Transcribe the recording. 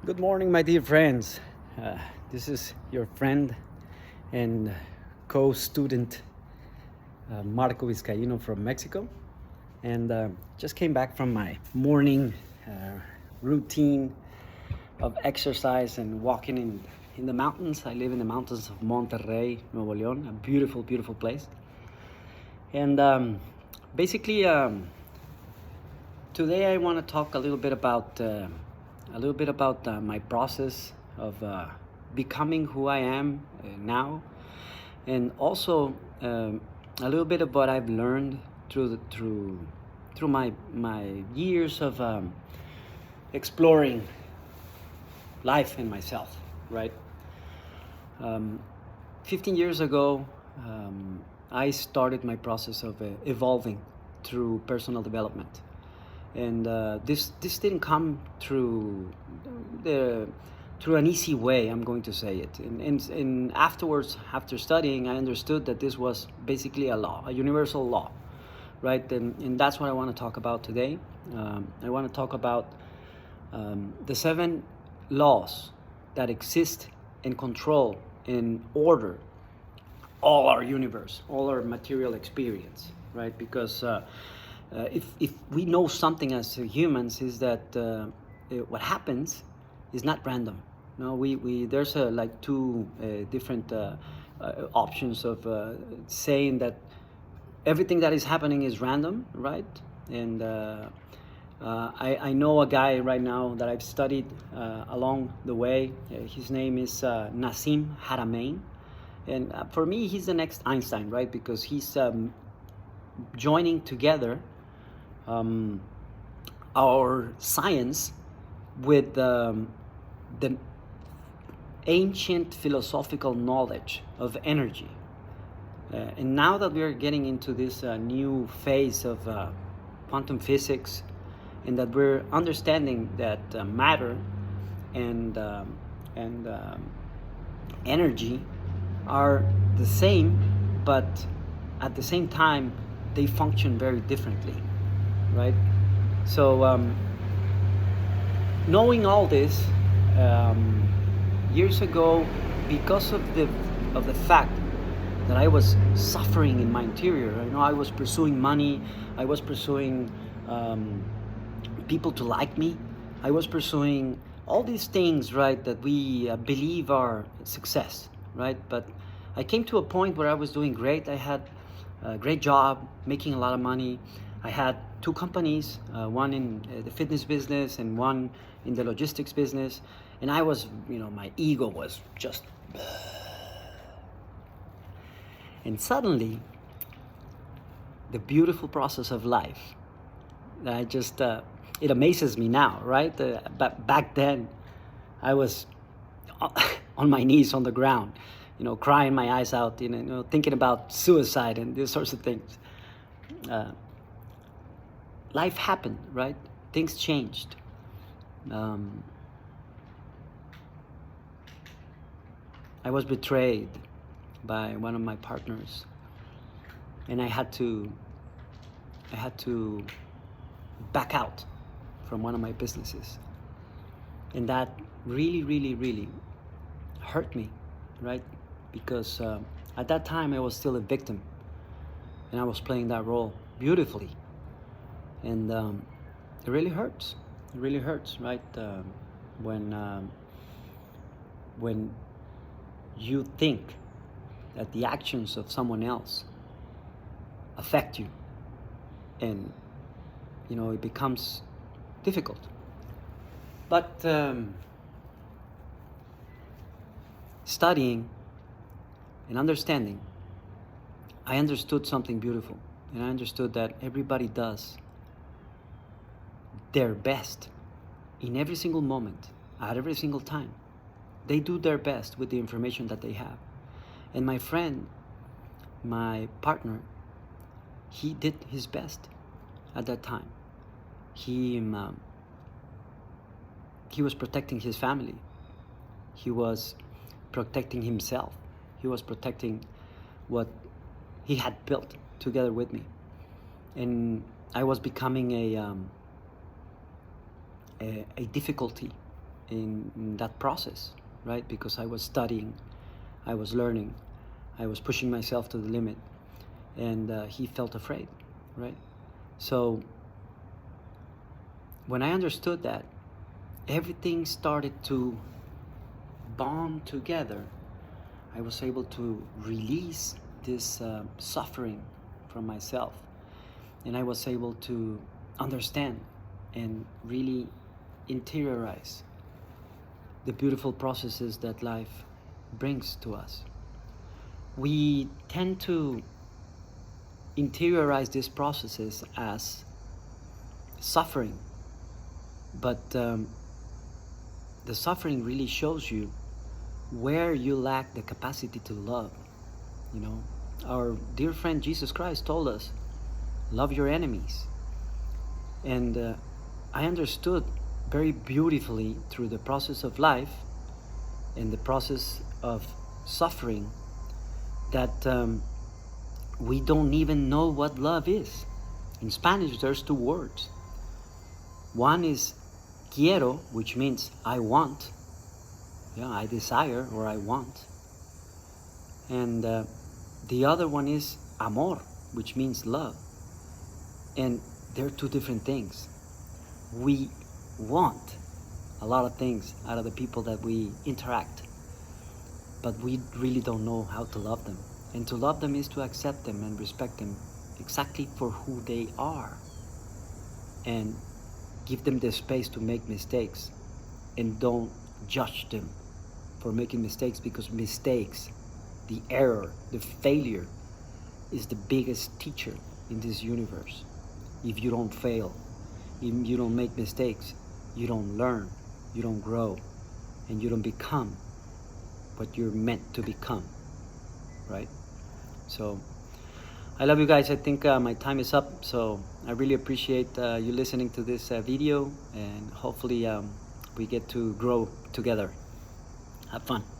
Good morning, my dear friends. This is your friend and co-student Marco Vizcaíno from Mexico, and just came back from my morning routine of exercise and walking in the mountains. I live in the mountains of Monterrey, Nuevo León, a beautiful, beautiful place. And basically, today I want to talk a little bit about my process of becoming who I am now, and also a little bit of what I've learned through my years of exploring life and myself. Right. 15 years ago, I started my process of evolving through personal development. And this didn't come through an easy way. I'm going to say it. And afterwards, after studying, I understood that this was basically a law, a universal law, right? And that's what I want to talk about today. I want to talk about the 7 laws that exist and control and order all our universe, all our material experience, right? Because if we know something as humans, is that what happens is not random. No, we there's like two different options of saying that everything that is happening is random, right? And I know a guy right now that I've studied along the way. His name is Nassim Haramein, and for me, he's the next Einstein, right? Because he's joining together our science with the ancient philosophical knowledge of energy. And now that we are getting into this new phase of quantum physics, and that we're understanding that matter and energy are the same, but at the same time they function very differently, right? So knowing all this, years ago, because of the fact that I was suffering in my interior, I was pursuing money, I was pursuing people to like me, I was pursuing all these things, right, that we believe are success, right? But I came to a point where I was doing great. I had a great job, making a lot of money. I had 2 companies, one in the fitness business and one in the logistics business. And I was, my ego was just... And suddenly, the beautiful process of life, I just, it amazes me now, right? But back then, I was on my knees on the ground, crying my eyes out, thinking about suicide and these sorts of things. Life happened, right? Things changed. I was betrayed by one of my partners, and I had to back out from one of my businesses, and that really, really, really hurt me, right? Because at that time I was still a victim, and I was playing that role beautifully, and it really hurts. It really hurts, right? When you think that the actions of someone else affect you, and it becomes difficult. But studying and understanding, I understood something beautiful, and I understood that everybody does their best in every single moment, at every single time. They do their best with the information that they have. And my friend, my partner, he did his best at that time. He was protecting his family. He was protecting himself. He was protecting what he had built together with me. And I was becoming a difficulty in that process, right? Because I was studying, I was learning, I was pushing myself to the limit, and he felt afraid, right? So when I understood that, everything started to bond together. I was able to release this suffering from myself, and I was able to understand and really interiorize the beautiful processes that life brings to us. We tend to interiorize these processes as suffering, but the suffering really shows you where you lack the capacity to love. You know, our dear friend Jesus Christ told us, love your enemies. And I understood very beautifully through the process of life and the process of suffering that we don't even know what love is. In Spanish, there's two words. One is quiero, which means I want. Yeah, I desire or I want. And the other one is amor, which means love. And they're two different things. We want a lot of things out of the people that we interact, but we really don't know how to love them. And to love them is to accept them and respect them exactly for who they are, and give them the space to make mistakes, and don't judge them for making mistakes, because mistakes, the error, the failure is the biggest teacher in this universe. If you don't fail, if you don't make mistakes, you don't learn, you don't grow, and you don't become what you're meant to become, right? So I love you guys. I think my time is up, so I really appreciate you listening to this video, and hopefully we get to grow together. Have fun.